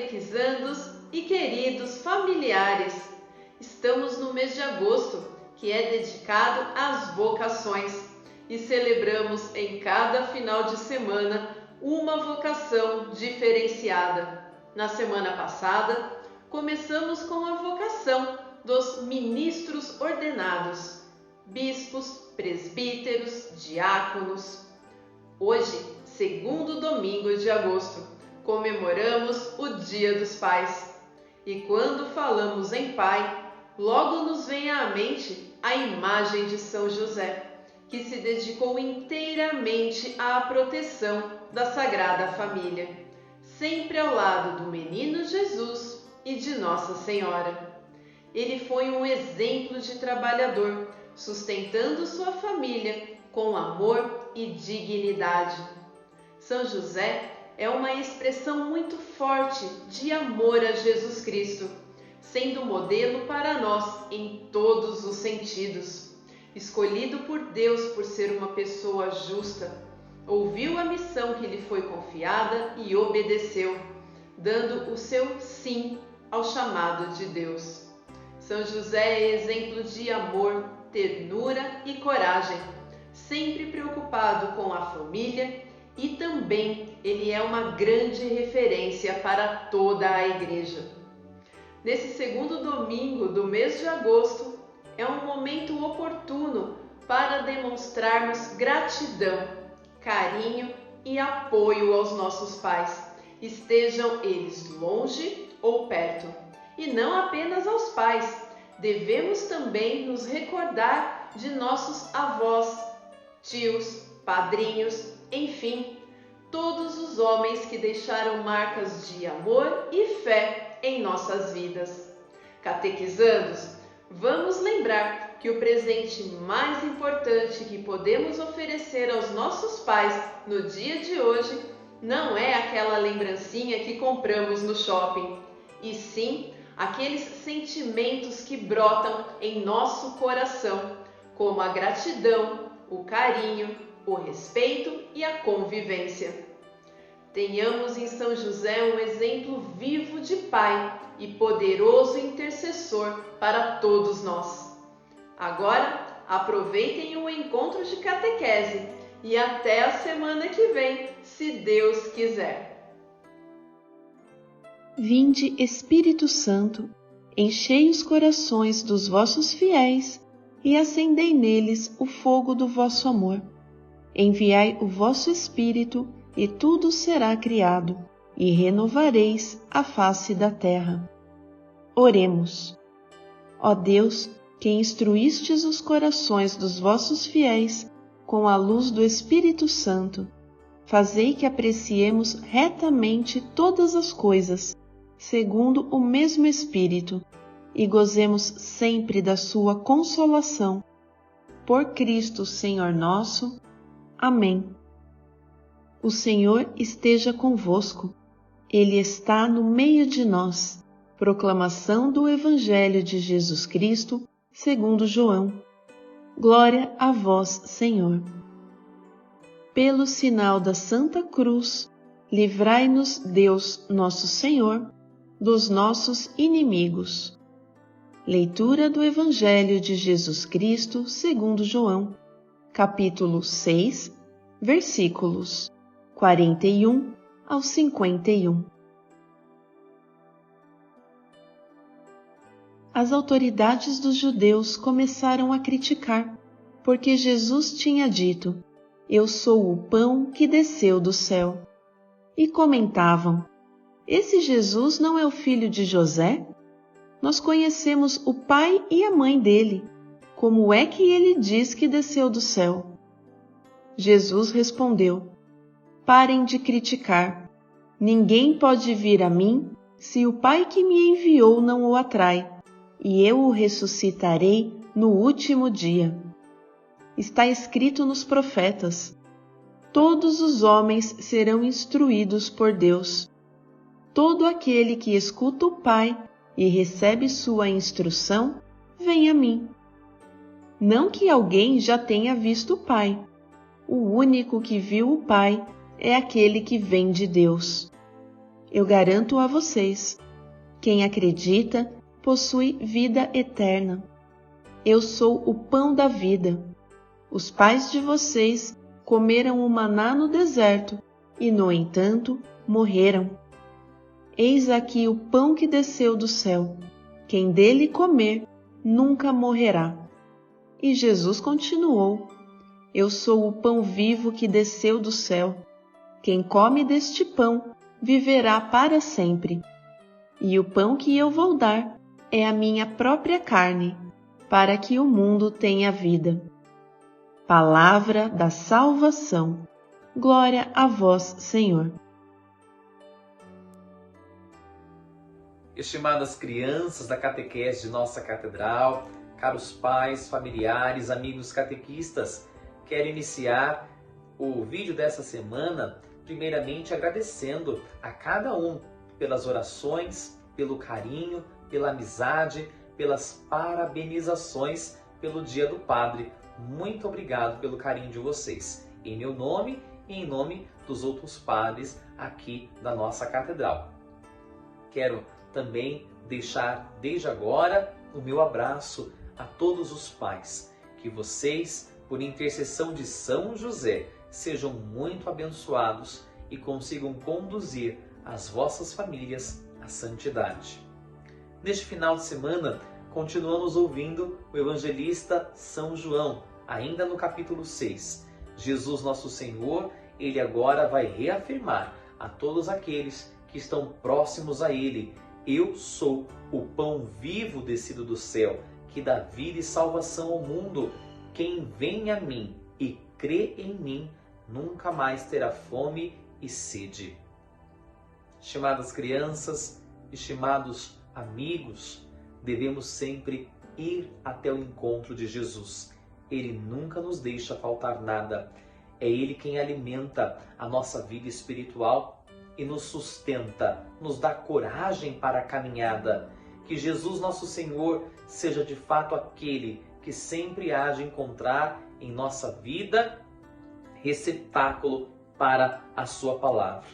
catequizandos e queridos familiares. Estamos no mês de agosto, que é dedicado às vocações, e celebramos em cada final de semana uma vocação diferenciada. Na semana passada, começamos com a vocação dos ministros ordenados, bispos, presbíteros, diáconos. Hoje, segundo domingo de agosto, comemoramos o Dia dos Pais. E quando falamos em pai, logo nos vem à mente a imagem de São José, que se dedicou inteiramente à proteção da Sagrada Família, sempre ao lado do menino Jesus e de Nossa Senhora. Ele foi um exemplo de trabalhador, sustentando sua família com amor e dignidade. São José é uma expressão muito forte de amor a Jesus Cristo, sendo modelo para nós em todos os sentidos. Escolhido por Deus por ser uma pessoa justa, ouviu a missão que lhe foi confiada e obedeceu, dando o seu sim ao chamado de Deus. São José é exemplo de amor, ternura e coragem, sempre preocupado com a família, e também ele é uma grande referência para toda a Igreja. Nesse segundo domingo do mês de agosto, é um momento oportuno para demonstrarmos gratidão, carinho e apoio aos nossos pais, estejam eles longe ou perto. E não apenas aos pais, devemos também nos recordar de nossos avós, tios, padrinhos, enfim, todos os homens que deixaram marcas de amor e fé em nossas vidas. Catequizandos, vamos lembrar que o presente mais importante que podemos oferecer aos nossos pais no dia de hoje não é aquela lembrancinha que compramos no shopping, e sim aqueles sentimentos que brotam em nosso coração, como a gratidão, o carinho, o respeito e a convivência. Tenhamos em São José um exemplo vivo de pai e poderoso intercessor para todos nós. Agora, aproveitem o encontro de catequese e até a semana que vem, se Deus quiser. Vinde, Espírito Santo, enchei os corações dos vossos fiéis e acendei neles o fogo do vosso amor. Enviai o vosso Espírito, e tudo será criado, e renovareis a face da terra. Oremos. Ó Deus, que instruístes os corações dos vossos fiéis com a luz do Espírito Santo, fazei que apreciemos retamente todas as coisas, segundo o mesmo Espírito, e gozemos sempre da sua consolação. Por Cristo Senhor nosso. Amém. O Senhor esteja convosco. Ele está no meio de nós. Proclamação do Evangelho de Jesus Cristo, segundo João. Glória a vós, Senhor. Pelo sinal da Santa Cruz, livrai-nos Deus, nosso Senhor, dos nossos inimigos. Leitura do Evangelho de Jesus Cristo, segundo João, capítulo 6, versículos 41 ao 51. As autoridades dos judeus começaram a criticar, porque Jesus tinha dito: "Eu sou o pão que desceu do céu." E comentavam: "Esse Jesus não é o filho de José? Nós conhecemos o pai e a mãe dele. Como é que ele diz que desceu do céu?" Jesus respondeu: "Parem de criticar. Ninguém pode vir a mim se o Pai que me enviou não o atrai, e eu o ressuscitarei no último dia. Está escrito nos profetas: todos os homens serão instruídos por Deus. Todo aquele que escuta o Pai e recebe sua instrução, vem a mim. Não que alguém já tenha visto o Pai. O único que viu o Pai é aquele que vem de Deus. Eu garanto a vocês, quem acredita possui vida eterna. Eu sou o pão da vida. Os pais de vocês comeram o maná no deserto e, no entanto, morreram. Eis aqui o pão que desceu do céu. Quem dele comer nunca morrerá. E Jesus continuou: Eu sou o pão vivo que desceu do céu. Quem come deste pão viverá para sempre. E o pão que eu vou dar é a minha própria carne, para que o mundo tenha vida. Palavra da salvação. Glória a vós, Senhor. Estimadas crianças da catequese de nossa catedral, caros pais, familiares, amigos catequistas, quero iniciar o vídeo dessa semana, primeiramente agradecendo a cada um pelas orações, pelo carinho, pela amizade, pelas parabenizações pelo Dia do Padre. Muito obrigado pelo carinho de vocês, em meu nome e em nome dos outros padres aqui da nossa catedral. Quero também deixar desde agora o meu abraço a todos os pais, que vocês, por intercessão de São José, sejam muito abençoados e consigam conduzir as vossas famílias à santidade. Neste final de semana, continuamos ouvindo o evangelista São João, ainda no capítulo 6. Jesus nosso Senhor, ele agora vai reafirmar a todos aqueles que estão próximos a ele: Eu sou o pão vivo descido do céu, que dá vida e salvação ao mundo. Quem vem a mim e crê em mim, nunca mais terá fome e sede. Estimadas crianças, estimados amigos, devemos sempre ir até o encontro de Jesus. Ele nunca nos deixa faltar nada. É Ele quem alimenta a nossa vida espiritual e nos sustenta, nos dá coragem para a caminhada. Que Jesus nosso Senhor seja de fato aquele que sempre há de encontrar em nossa vida receptáculo para a sua palavra.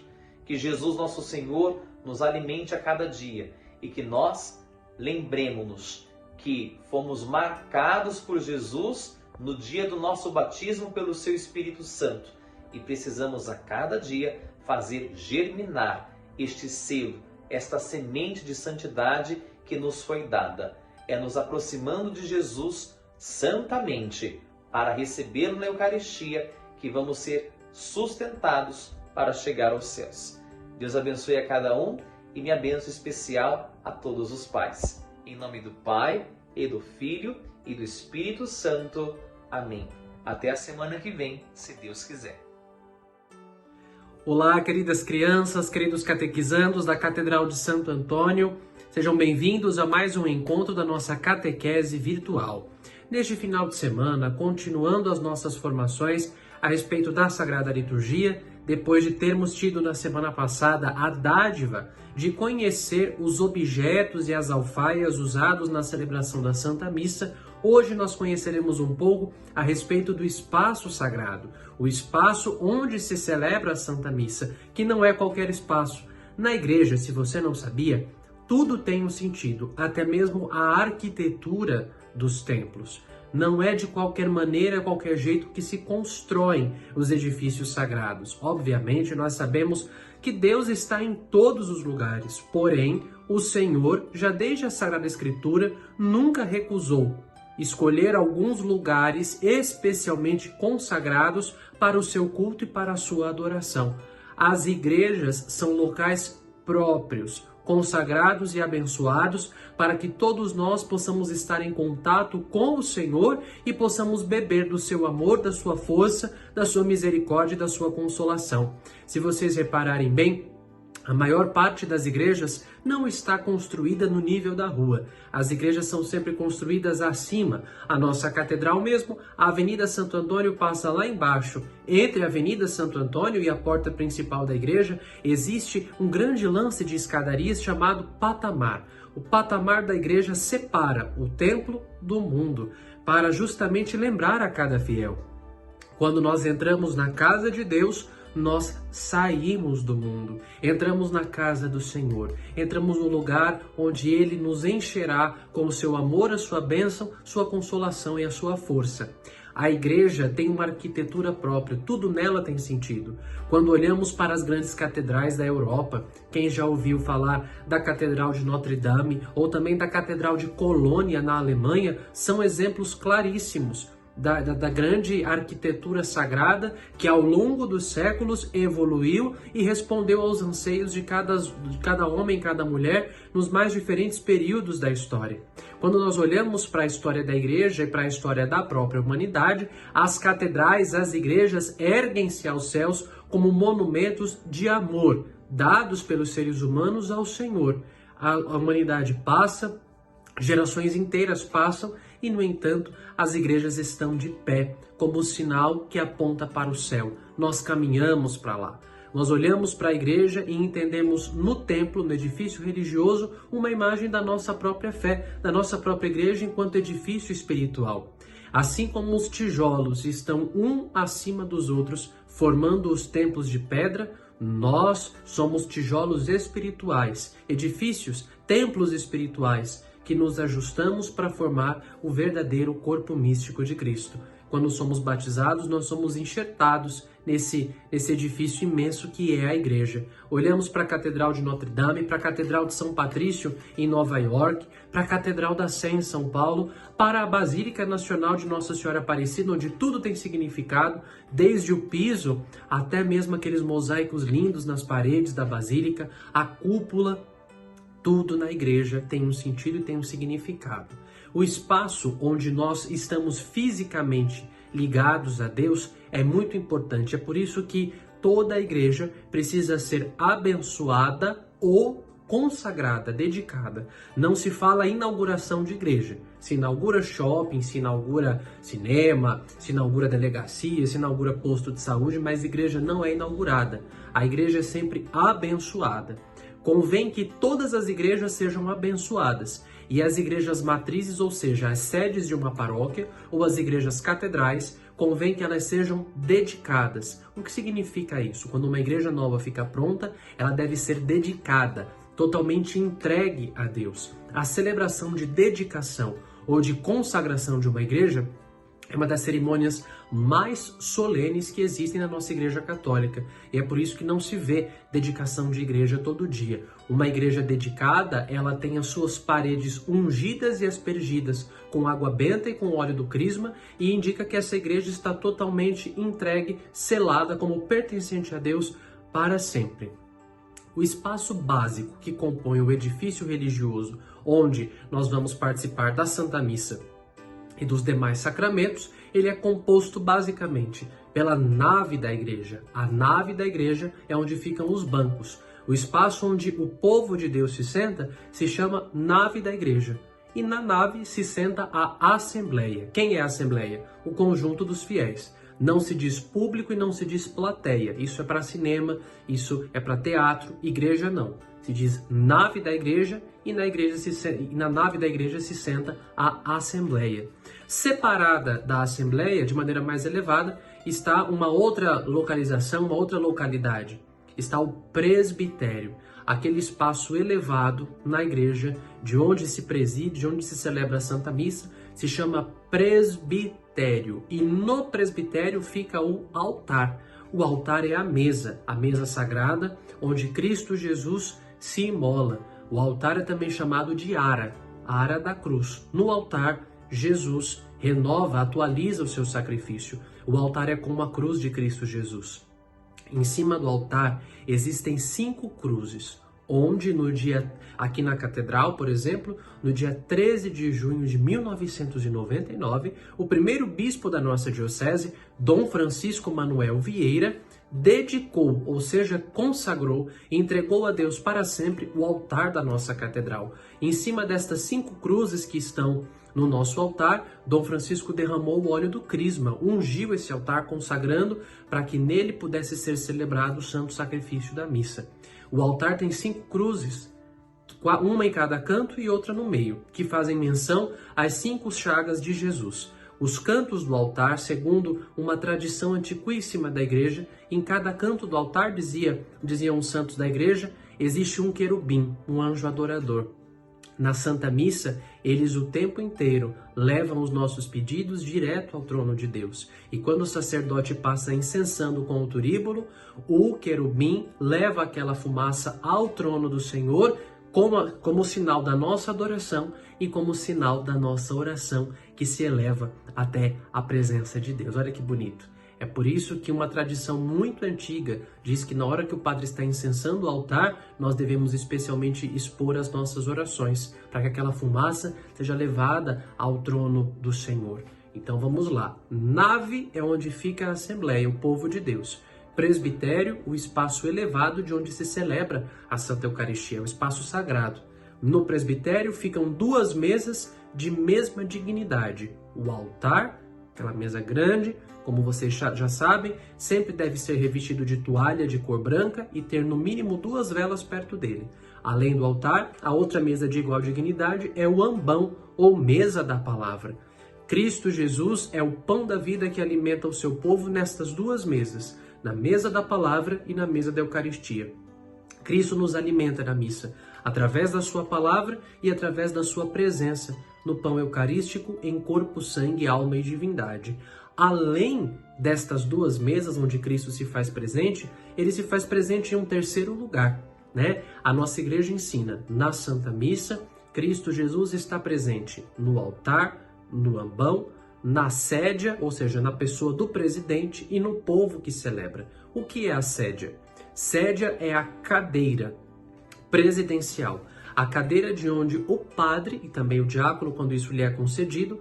Que Jesus nosso Senhor nos alimente a cada dia e que nós lembremos-nos que fomos marcados por Jesus no dia do nosso batismo pelo seu Espírito Santo e precisamos a cada dia fazer germinar este selo, esta semente de santidade que nos foi dada. É nos aproximando de Jesus santamente para recebê-lo na Eucaristia que vamos ser sustentados para chegar aos céus. Deus abençoe a cada um e minha bênção especial a todos os pais. Em nome do Pai, e do Filho, e do Espírito Santo. Amém. Até a semana que vem, se Deus quiser. Olá, queridas crianças, queridos catequizandos da Catedral de Santo Antônio. Sejam bem-vindos a mais um encontro da nossa catequese virtual. Neste final de semana, continuando as nossas formações a respeito da Sagrada Liturgia, depois de termos tido na semana passada a dádiva de conhecer os objetos e as alfaias usados na celebração da Santa Missa, hoje nós conheceremos um pouco a respeito do espaço sagrado, o espaço onde se celebra a Santa Missa, que não é qualquer espaço. Na igreja, se você não sabia, tudo tem um sentido, até mesmo a arquitetura dos templos. Não é de qualquer maneira, qualquer jeito que se constroem os edifícios sagrados. Obviamente, nós sabemos que Deus está em todos os lugares, porém, o Senhor, já desde a Sagrada Escritura, nunca recusou escolher alguns lugares especialmente consagrados para o seu culto e para a sua adoração. As igrejas são locais próprios, consagrados e abençoados, para que todos nós possamos estar em contato com o Senhor e possamos beber do seu amor, da sua força, da sua misericórdia e da sua consolação. Se vocês repararem bem, a maior parte das igrejas não está construída no nível da rua. As igrejas são sempre construídas acima. A nossa catedral mesmo, a Avenida Santo Antônio passa lá embaixo. Entre a Avenida Santo Antônio e a porta principal da igreja, existe um grande lance de escadarias chamado patamar. O patamar da igreja separa o templo do mundo, para justamente lembrar a cada fiel. Quando nós entramos na casa de Deus, nós saímos do mundo, entramos na casa do Senhor, entramos no lugar onde Ele nos encherá com o seu amor, a sua bênção, sua consolação e a sua força. A igreja tem uma arquitetura própria, tudo nela tem sentido. Quando olhamos para as grandes catedrais da Europa, quem já ouviu falar da Catedral de Notre Dame ou também da Catedral de Colônia na Alemanha, são exemplos claríssimos da grande arquitetura sagrada que ao longo dos séculos evoluiu e respondeu aos anseios de cada homem e cada mulher nos mais diferentes períodos da história. Quando nós olhamos para a história da igreja e para a história da própria humanidade, as catedrais, as igrejas erguem-se aos céus como monumentos de amor, dados pelos seres humanos ao Senhor. A humanidade passa, gerações inteiras passam e, no entanto, as igrejas estão de pé, como sinal que aponta para o céu. Nós caminhamos para lá. Nós olhamos para a igreja e entendemos no templo, no edifício religioso, uma imagem da nossa própria fé, da nossa própria igreja enquanto edifício espiritual. Assim como os tijolos estão um acima dos outros, formando os templos de pedra, nós somos tijolos espirituais, edifícios, templos espirituais, que nos ajustamos para formar o verdadeiro corpo místico de Cristo. Quando somos batizados, nós somos enxertados nesse edifício imenso que é a igreja. Olhamos para a Catedral de Notre Dame, para a Catedral de São Patrício em Nova York, para a Catedral da Sé em São Paulo, para a Basílica Nacional de Nossa Senhora Aparecida, onde tudo tem significado, desde o piso até mesmo aqueles mosaicos lindos nas paredes da Basílica, a cúpula. Tudo na igreja tem um sentido e tem um significado. O espaço onde nós estamos fisicamente ligados a Deus é muito importante. É por isso que toda a igreja precisa ser abençoada ou consagrada, dedicada. Não se fala inauguração de igreja. Se inaugura shopping, se inaugura cinema, se inaugura delegacia, se inaugura posto de saúde, mas a igreja não é inaugurada. A igreja é sempre abençoada. Convém que todas as igrejas sejam abençoadas, e as igrejas matrizes, ou seja, as sedes de uma paróquia, ou as igrejas catedrais, convém que elas sejam dedicadas. O que significa isso? Quando uma igreja nova fica pronta, ela deve ser dedicada, totalmente entregue a Deus. A celebração de dedicação ou de consagração de uma igreja é uma das cerimônias mais solenes que existem na nossa igreja católica. E é por isso que não se vê dedicação de igreja todo dia. Uma igreja dedicada, ela tem as suas paredes ungidas e aspergidas com água benta e com óleo do crisma, e indica que essa igreja está totalmente entregue, selada como pertencente a Deus para sempre. O espaço básico que compõe o edifício religioso, onde nós vamos participar da Santa Missa e dos demais sacramentos, ele é composto basicamente pela nave da igreja. A nave da igreja é onde ficam os bancos. O espaço onde o povo de Deus se senta se chama nave da igreja. E na nave se senta a assembleia. Quem é a assembleia? O conjunto dos fiéis. Não se diz público e não se diz plateia. Isso é para cinema, isso é para teatro. Igreja não. Se diz nave da igreja e na nave da igreja se senta a assembleia. Separada da assembleia, de maneira mais elevada, está uma outra localização, uma outra localidade. Está o presbitério, aquele espaço elevado na igreja, de onde se preside, de onde se celebra a Santa Missa, se chama presbitério. E no presbitério fica o altar. O altar é a mesa sagrada, onde Cristo Jesus se imola. O altar é também chamado de ara, a ara da cruz. No altar, Jesus renova, atualiza o seu sacrifício. O altar é como a cruz de Cristo Jesus. Em cima do altar existem 5 cruzes, onde aqui na catedral, por exemplo, no dia 13 de junho de 1999, o primeiro bispo da nossa diocese, Dom Francisco Manuel Vieira, dedicou, ou seja, consagrou e entregou a Deus para sempre o altar da nossa catedral. Em cima destas 5 cruzes que estão no nosso altar, Dom Francisco derramou o óleo do crisma, ungiu esse altar, consagrando para que nele pudesse ser celebrado o santo sacrifício da missa. O altar tem 5 cruzes, uma em cada canto e outra no meio, que fazem menção às 5 chagas de Jesus. Os cantos do altar, segundo uma tradição antiquíssima da igreja, em cada canto do altar, diziam os santos da igreja, existe um querubim, um anjo adorador. Na Santa Missa, eles o tempo inteiro levam os nossos pedidos direto ao trono de Deus. E quando o sacerdote passa incensando com o turíbulo, o querubim leva aquela fumaça ao trono do Senhor como sinal da nossa adoração e como sinal da nossa oração que se eleva até a presença de Deus. Olha que bonito. É por isso que uma tradição muito antiga diz que na hora que o padre está incensando o altar, nós devemos especialmente expor as nossas orações, para que aquela fumaça seja levada ao trono do Senhor. Então vamos lá. Nave é onde fica a Assembleia, o povo de Deus. Presbitério, o espaço elevado de onde se celebra a Santa Eucaristia, o espaço sagrado. No presbitério ficam duas mesas de mesma dignidade. O altar, aquela mesa grande, como vocês já sabem, sempre deve ser revestido de toalha de cor branca e ter no mínimo 2 velas perto dele. Além do altar, a outra mesa de igual dignidade é o ambão, ou mesa da palavra. Cristo Jesus é o pão da vida que alimenta o seu povo nestas 2 mesas, na mesa da palavra e na mesa da Eucaristia. Cristo nos alimenta na missa, através da sua palavra e através da sua presença no pão eucarístico em corpo, sangue, alma e divindade. Além destas 2 mesas onde Cristo se faz presente, ele se faz presente em um terceiro lugar, né? A nossa igreja ensina, na Santa Missa, Cristo Jesus está presente no altar, no ambão, na sédia, ou seja, na pessoa do presidente e no povo que celebra. O que é a sédia? Sédia é a cadeira presidencial, a cadeira de onde o padre e também o diácono, quando isso lhe é concedido,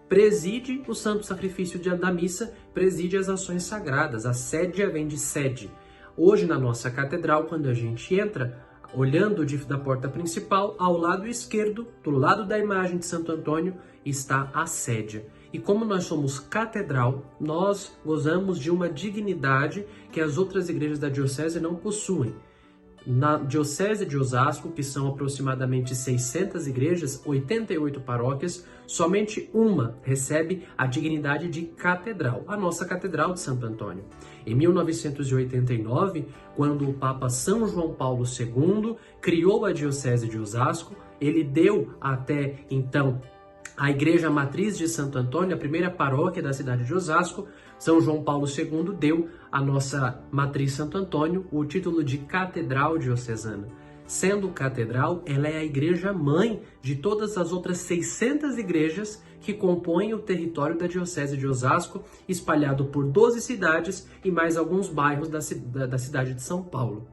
preside o santo sacrifício da missa, preside as ações sagradas. A sédia vem de sede. Hoje na nossa catedral, quando a gente entra, olhando da porta principal, ao lado esquerdo, do lado da imagem de Santo Antônio, está a sédia. E como nós somos catedral, nós gozamos de uma dignidade que as outras igrejas da diocese não possuem. Na Diocese de Osasco, que são aproximadamente 600 igrejas, 88 paróquias, somente uma recebe a dignidade de catedral, a nossa Catedral de Santo Antônio. Em 1989, quando o Papa São João Paulo II criou a Diocese de Osasco, ele deu até então a Igreja Matriz de Santo Antônio, a primeira paróquia da cidade de Osasco. São João Paulo II deu à nossa Matriz Santo Antônio o título de Catedral Diocesana. Sendo catedral, ela é a igreja mãe de todas as outras 600 igrejas que compõem o território da Diocese de Osasco, espalhado por 12 cidades e mais alguns bairros da cidade de São Paulo.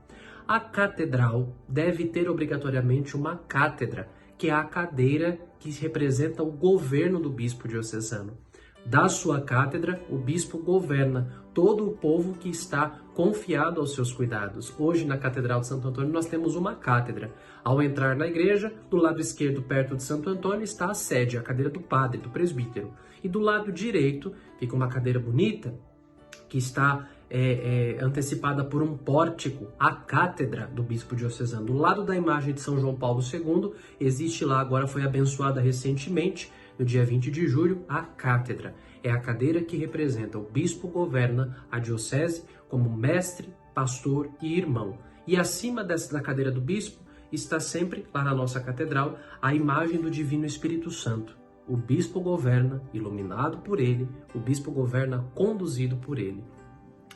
A catedral deve ter obrigatoriamente uma cátedra, que é a cadeira que representa o governo do bispo diocesano. Da sua cátedra, o bispo governa todo o povo que está confiado aos seus cuidados. Hoje, na Catedral de Santo Antônio, nós temos uma cátedra. Ao entrar na igreja, do lado esquerdo, perto de Santo Antônio, está a sede, a cadeira do padre, do presbítero. E do lado direito, fica uma cadeira bonita, que está antecipada por um pórtico, a cátedra do bispo diocesano. Do lado da imagem de São João Paulo II, existe lá, agora foi abençoada recentemente, no dia 20 de julho, a cátedra. É a cadeira que representa o bispo governa a diocese como mestre, pastor e irmão. E acima da cadeira do bispo está sempre, lá na nossa catedral, a imagem do Divino Espírito Santo. O bispo governa, iluminado por ele, o bispo governa, conduzido por ele.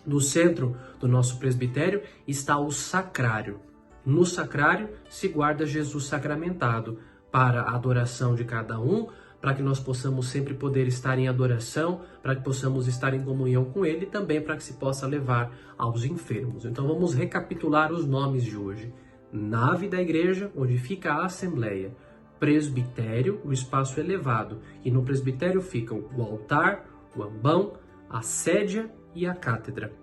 No centro do nosso presbitério está o sacrário. No sacrário se guarda Jesus sacramentado para a adoração de cada um, para que nós possamos sempre poder estar em adoração, para que possamos estar em comunhão com Ele e também para que se possa levar aos enfermos. Então vamos recapitular os nomes de hoje. Nave da igreja, onde fica a Assembleia. Presbitério, o espaço elevado. E no presbitério ficam o altar, o ambão, a sédia e a cátedra.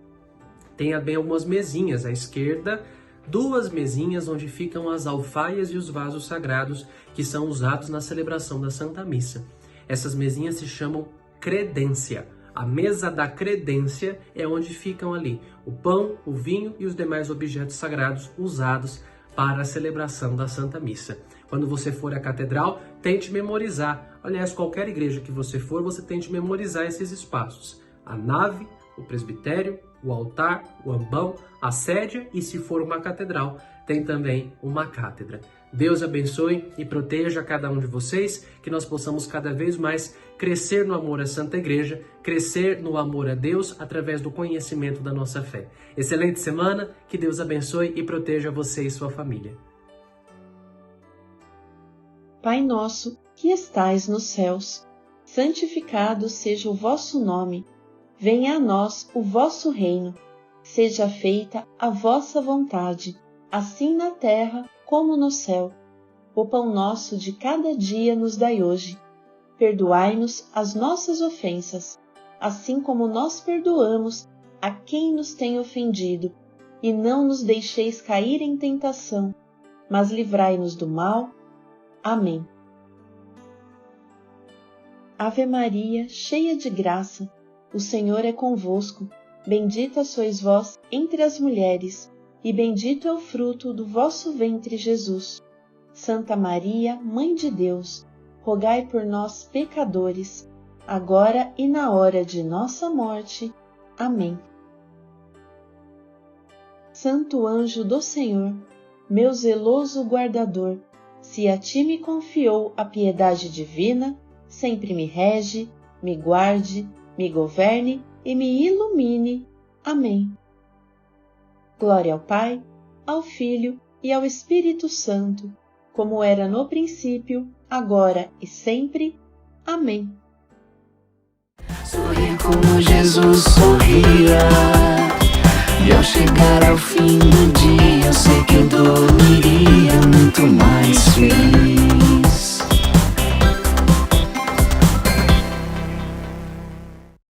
Tem também algumas mesinhas à esquerda, 2 mesinhas onde ficam as alfaias e os vasos sagrados que são usados na celebração da Santa Missa. Essas mesinhas se chamam credência. A mesa da credência é onde ficam ali o pão, o vinho e os demais objetos sagrados usados para a celebração da Santa Missa. Quando você for à catedral, tente memorizar. Aliás, qualquer igreja que você for, você tente memorizar esses espaços. A nave, o presbitério, o altar, o ambão, a sédia e, se for uma catedral, tem também uma cátedra. Deus abençoe e proteja cada um de vocês, que nós possamos cada vez mais crescer no amor à Santa Igreja, crescer no amor a Deus através do conhecimento da nossa fé. Excelente semana, que Deus abençoe e proteja você e sua família. Pai nosso, que estais nos céus, santificado seja o vosso nome. Venha a nós o vosso reino. Seja feita a vossa vontade, assim na terra como no céu. O pão nosso de cada dia nos dai hoje. Perdoai-nos as nossas ofensas, assim como nós perdoamos a quem nos tem ofendido. E não nos deixeis cair em tentação, mas livrai-nos do mal. Amém. Ave Maria, cheia de graça, o Senhor é convosco. Bendita sois vós entre as mulheres, e bendito é o fruto do vosso ventre, Jesus. Santa Maria, Mãe de Deus, rogai por nós, pecadores, agora e na hora de nossa morte. Amém. Santo anjo do Senhor, meu zeloso guardador, se a ti me confiou a piedade divina, sempre me rege, me guarde, me governe e me ilumine. Amém. Glória ao Pai, ao Filho e ao Espírito Santo, como era no princípio, agora e sempre. Amém. Sorrir como Jesus sorria, e ao chegar ao fim do dia, eu sei que eu dormiria muito mais feliz.